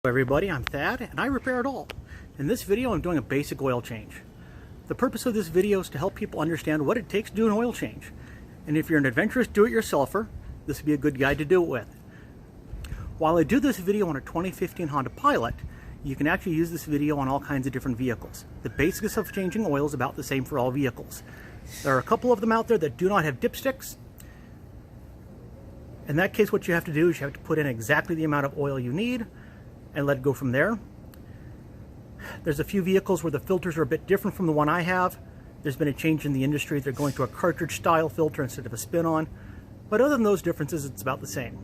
Hello everybody, I'm Thad and I repair it all. In this video I'm doing a basic oil change. The purpose of this video is to help people understand what it takes to do an oil change. And if you're an adventurous do-it-yourselfer, this would be a good guide to do it with. While I do this video on a 2015 Honda Pilot, you can actually use this video on all kinds of different vehicles. The basics of changing oil is about the same for all vehicles. There are a couple of them out there that do not have dipsticks. In that case, what you have to do is you have to put in exactly the amount of oil you need and let it go from there. There's a few vehicles where the filters are a bit different from the one I have. There's been a change in the industry. They're going to a cartridge style filter instead of a spin-on. But other than those differences, it's about the same.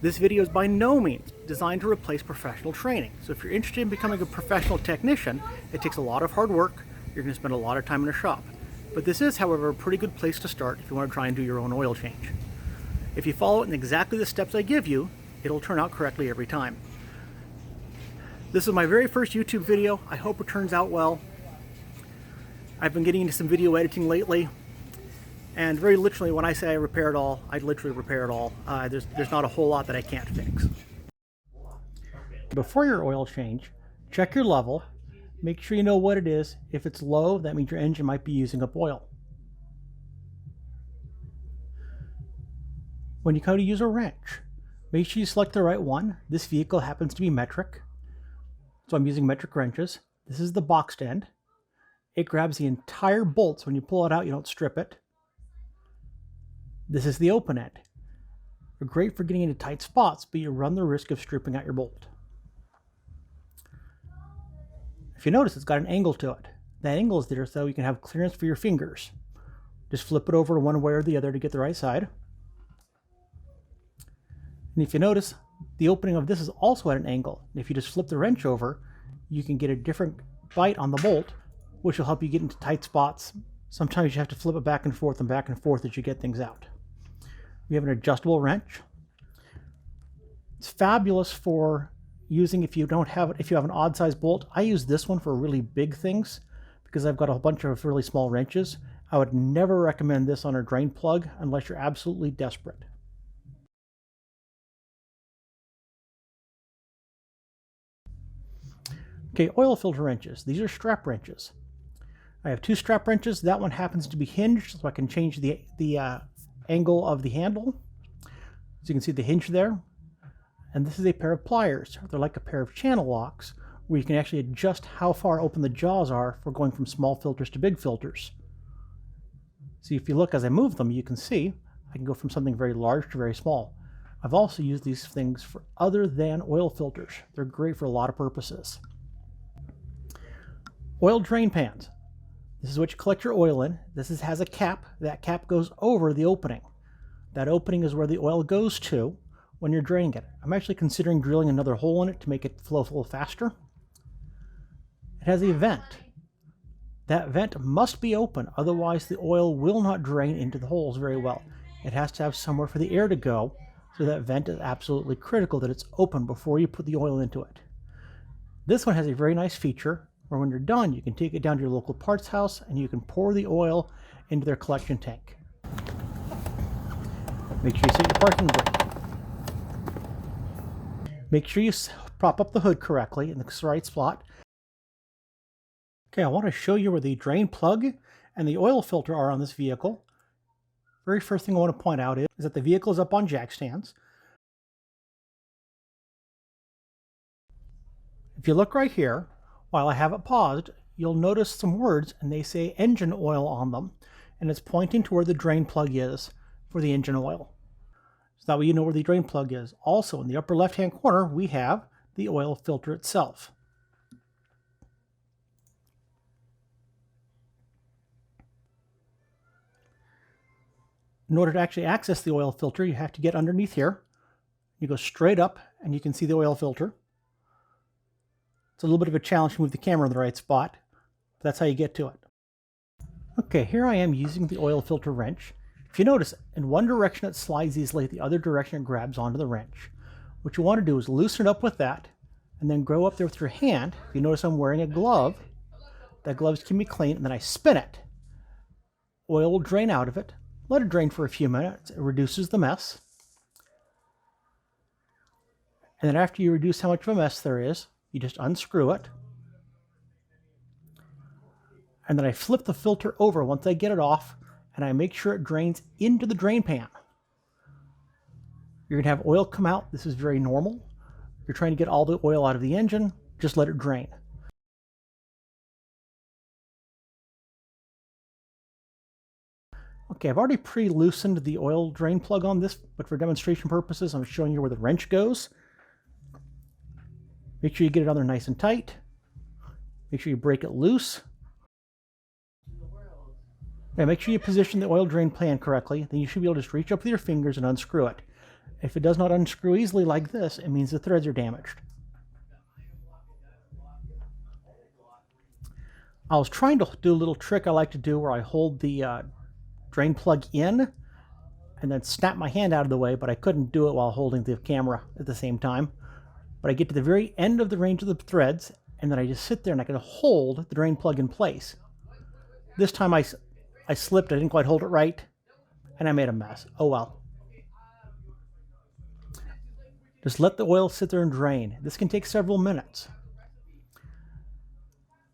This video is by no means designed to replace professional training. So if you're interested in becoming a professional technician, it takes a lot of hard work. You're going to spend a lot of time in a shop. But this is, however, a pretty good place to start if you want to try and do your own oil change. If you follow it in exactly the steps I give you, it'll turn out correctly every time. This is my very first YouTube video. I hope it turns out well. I've been getting into some video editing lately, and very literally when I say I repair it all, I literally repair it all. There's not a whole lot that I can't fix. Before your oil change, check your level. Make sure you know what it is. If it's low, that means your engine might be using up oil. When you come to use a wrench, make sure you select the right one. This vehicle happens to be metric, so I'm using metric wrenches. This is the boxed end. It grabs the entire bolt, so when you pull it out, you don't strip it. This is the open end. They're great for getting into tight spots, but you run the risk of stripping out your bolt. If you notice, it's got an angle to it. That angle is there so you can have clearance for your fingers. Just flip it over one way or the other to get the right side. And if you notice, the opening of this is also at an angle. And if you just flip the wrench over, you can get a different bite on the bolt, which will help you get into tight spots. Sometimes you have to flip it back and forth as you get things out. We have an adjustable wrench. It's fabulous for using if you have an odd size bolt. I use this one for really big things because I've got a bunch of really small wrenches. I would never recommend this on a drain plug unless you're absolutely desperate. Okay, oil filter wrenches. These are strap wrenches. I have two strap wrenches. That one happens to be hinged, so I can change the angle of the handle. So you can see the hinge there. And this is a pair of pliers. They're like a pair of channel locks, where you can actually adjust how far open the jaws are for going from small filters to big filters. See, if you look as I move them, you can see I can go from something very large to very small. I've also used these things for other than oil filters. They're great for a lot of purposes. Oil drain pans. This is what you collect your oil in. This has a cap. That cap goes over the opening. That opening is where the oil goes to when you're draining it. I'm actually considering drilling another hole in it to make it flow a little faster. It has a vent. That vent must be open, otherwise the oil will not drain into the holes very well. It has to have somewhere for the air to go, so that vent is absolutely critical that it's open before you put the oil into it. This one has a very nice feature where when you're done, you can take it down to your local parts house and you can pour the oil into their collection tank. Make sure you set your parking brake. Make sure you prop up the hood correctly in the right spot. Okay, I want to show you where the drain plug and the oil filter are on this vehicle. Very first thing I want to point out is that the vehicle is up on jack stands. If you look right here, while I have it paused, you'll notice some words and they say engine oil on them, and it's pointing to where the drain plug is for the engine oil. So that way you know where the drain plug is. Also, in the upper left-hand corner, we have the oil filter itself. In order to actually access the oil filter, you have to get underneath here. You go straight up and you can see the oil filter. It's a little bit of a challenge to move the camera in the right spot, but that's how you get to it. Okay, here I am using the oil filter wrench. If you notice, in one direction it slides easily, the other direction it grabs onto the wrench. What you want to do is loosen it up with that, and then go up there with your hand. If you notice I'm wearing a glove, that glove's keeping me clean, and then I spin it. Oil will drain out of it. Let it drain for a few minutes. It reduces the mess. And then after you reduce how much of a mess there is, you just unscrew it. And then I flip the filter over once I get it off, and I make sure it drains into the drain pan. You're going to have oil come out. This is very normal. You're trying to get all the oil out of the engine. Just let it drain. Okay, I've already pre-loosened the oil drain plug on this, but for demonstration purposes, I'm showing you where the wrench goes. Make sure you get it on there nice and tight. Make sure you break it loose. Now make sure you position the oil drain pan correctly. Then you should be able to just reach up with your fingers and unscrew it. If it does not unscrew easily like this, it means the threads are damaged. I was trying to do a little trick I like to do where I hold the drain plug in and then snap my hand out of the way, but I couldn't do it while holding the camera at the same time. But I get to the very end of the range of the threads, and then I just sit there and I can hold the drain plug in place. This time I slipped, I didn't quite hold it right, and I made a mess. Oh well. Just let the oil sit there and drain. This can take several minutes.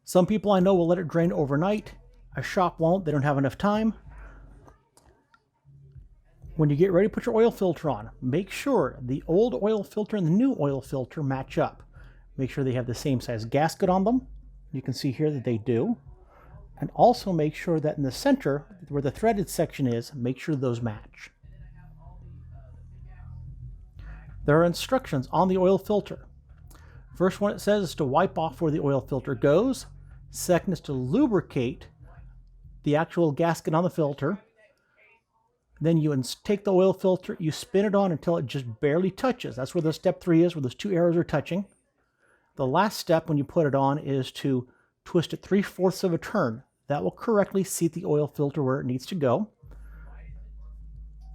Some people I know will let it drain overnight. A shop won't, they don't have enough time. When you get ready to put your oil filter on, make sure the old oil filter and the new oil filter match up. Make sure they have the same size gasket on them. You can see here that they do. And also make sure that in the center, where the threaded section is, make sure those match. There are instructions on the oil filter. First one it says is to wipe off where the oil filter goes. Second is to lubricate the actual gasket on the filter. Then you take the oil filter, you spin it on until it just barely touches. That's where the step 3 is, where those two arrows are touching. The last step when you put it on is to twist it 3/4 of a turn. That will correctly seat the oil filter where it needs to go.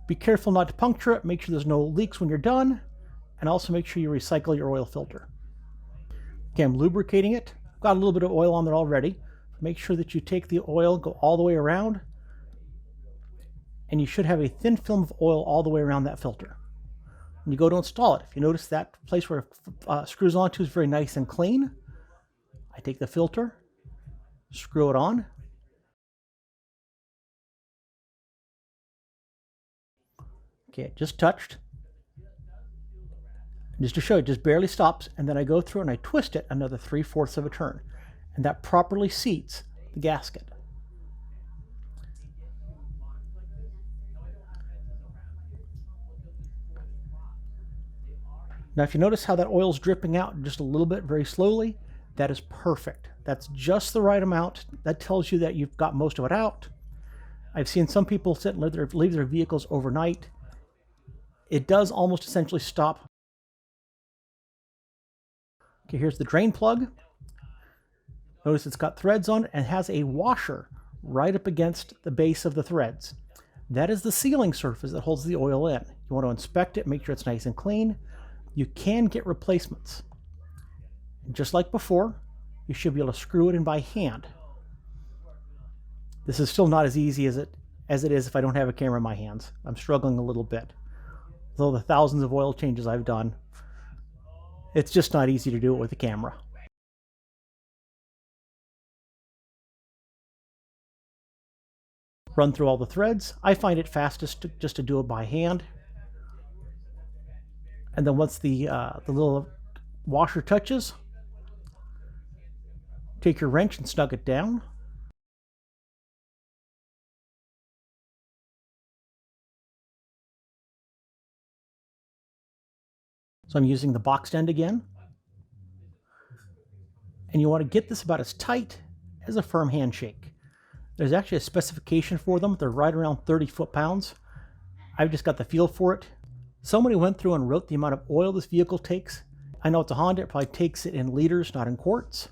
Be careful not to puncture it. Make sure there's no leaks when you're done. And also make sure you recycle your oil filter. Okay, I'm lubricating it. I've got a little bit of oil on there already. Make sure that you take the oil, go all the way around, and you should have a thin film of oil all the way around that filter. When you go to install it, if you notice that place where it screws onto is very nice and clean, I take the filter, screw it on. Okay, it just touched. Just to show you, it just barely stops, and then I go through and I twist it another 3/4 of a turn, and that properly seats the gasket. Now if you notice how that oil's dripping out just a little bit very slowly, that is perfect. That's just the right amount. That tells you that you've got most of it out. I've seen some people sit and leave their vehicles overnight. It does almost essentially stop. Okay, here's the drain plug. Notice it's got threads on it and has a washer right up against the base of the threads. That is the sealing surface that holds the oil in. You want to inspect it, make sure it's nice and clean. You can get replacements. And just like before, you should be able to screw it in by hand. This is still not as easy as it is if I don't have a camera in my hands. I'm struggling a little bit. Though the thousands of oil changes I've done, it's just not easy to do it with a camera. Run through all the threads. I find it fastest just to do it by hand. And then once the little washer touches, take your wrench and snug it down. So I'm using the boxed end again. And you want to get this about as tight as a firm handshake. There's actually a specification for them. They're right around 30 foot-pounds. I've just got the feel for it. Somebody went through and wrote the amount of oil this vehicle takes. I know it's a Honda. It probably takes it in liters, not in quarts.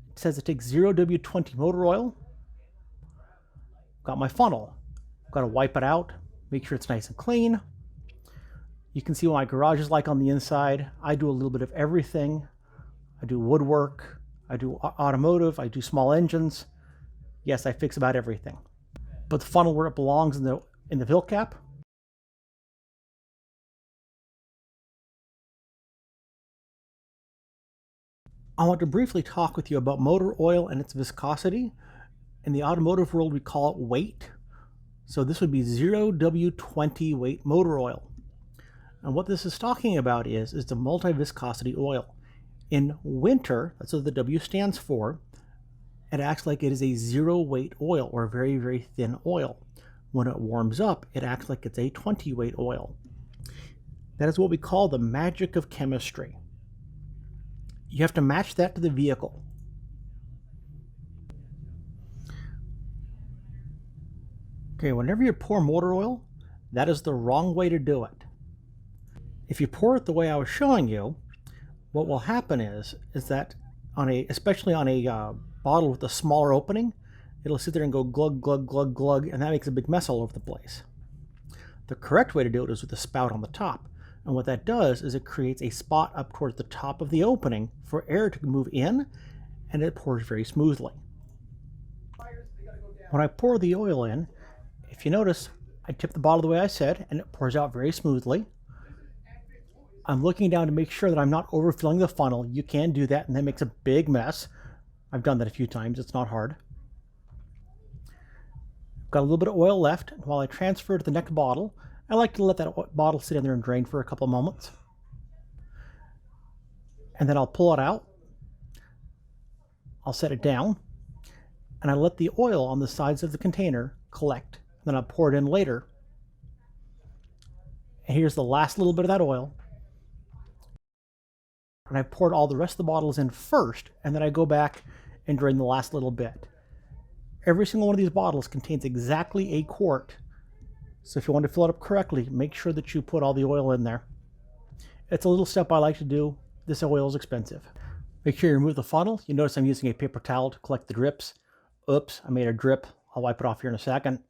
It says it takes 0W20 motor oil. Got my funnel. Got to wipe it out. Make sure it's nice and clean. You can see what my garage is like on the inside. I do a little bit of everything. I do woodwork. I do automotive. I do small engines. Yes, I fix about everything. Put the funnel where it belongs in the fill cap. I want to briefly talk with you about motor oil and its viscosity. In the automotive world, we call it weight. So this would be 0W20 weight motor oil. And what this is talking about is the multi-viscosity oil. In winter, that's what the W stands for, it acts like it is a zero weight oil or very, very thin oil. When it warms up, it acts like it's a 20 weight oil. That is what we call the magic of chemistry. You have to match that to the vehicle. Okay, whenever you pour motor oil, that is the wrong way to do it. If you pour it the way I was showing you, what will happen is that especially on a bottle with a smaller opening, it'll sit there and go glug, glug, glug, glug, and that makes a big mess all over the place. The correct way to do it is with the spout on the top. And what that does is it creates a spot up towards the top of the opening for air to move in, and it pours very smoothly. When I pour the oil in, if you notice, I tip the bottle the way I said, and it pours out very smoothly. I'm looking down to make sure that I'm not overfilling the funnel. You can do that, and that makes a big mess. I've done that a few times. It's not hard. Got a little bit of oil left, and while I transfer to the next bottle, I like to let that bottle sit in there and drain for a couple of moments. And then I'll pull it out. I'll set it down, and I let the oil on the sides of the container collect. Then I'll pour it in later. And here's the last little bit of that oil. And I poured all the rest of the bottles in first, and then I go back and drain the last little bit. Every single one of these bottles contains exactly a quart. So if you want to fill it up correctly, make sure that you put all the oil in there. It's a little step I like to do. This oil is expensive. Make sure you remove the funnel. You notice I'm using a paper towel to collect the drips. Oops, I made a drip. I'll wipe it off here in a second.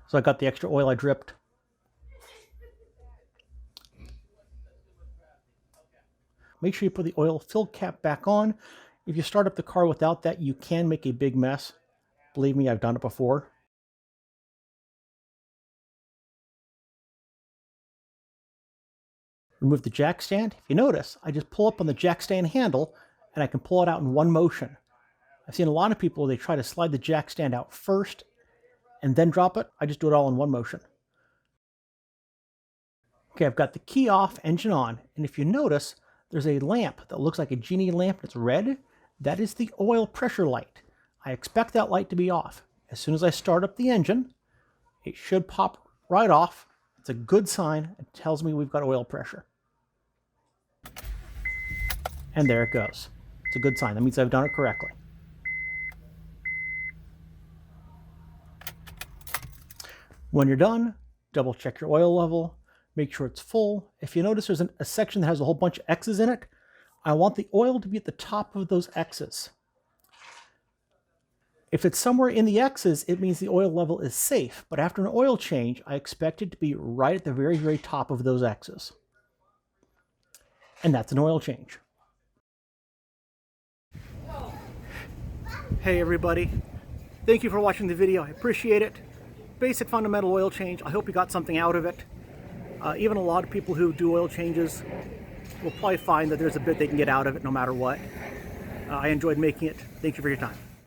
So I got the extra oil I dripped. Make sure you put the oil fill cap back on. If you start up the car without that, you can make a big mess. Believe me, I've done it before. Remove the jack stand. If you notice, I just pull up on the jack stand handle and I can pull it out in one motion. I've seen a lot of people, they try to slide the jack stand out first and then drop it. I just do it all in one motion. Okay, I've got the key off, engine on, and if you notice, there's a lamp that looks like a genie lamp that's red. That is the oil pressure light. I expect that light to be off. As soon as I start up the engine, it should pop right off. It's a good sign. It tells me we've got oil pressure. And there it goes. It's a good sign. That means I've done it correctly. When you're done, double check your oil level. Make sure it's full. If you notice there's a section that has a whole bunch of X's in it, I want the oil to be at the top of those X's. If it's somewhere in the X's, it means the oil level is safe. But after an oil change, I expect it to be right at the very, very top of those X's. And that's an oil change. Hey everybody. Thank you for watching the video. I appreciate it. Basic fundamental oil change. I hope you got something out of it. Even a lot of people who do oil changes will probably find that there's a bit they can get out of it no matter what. I enjoyed making it. Thank you for your time.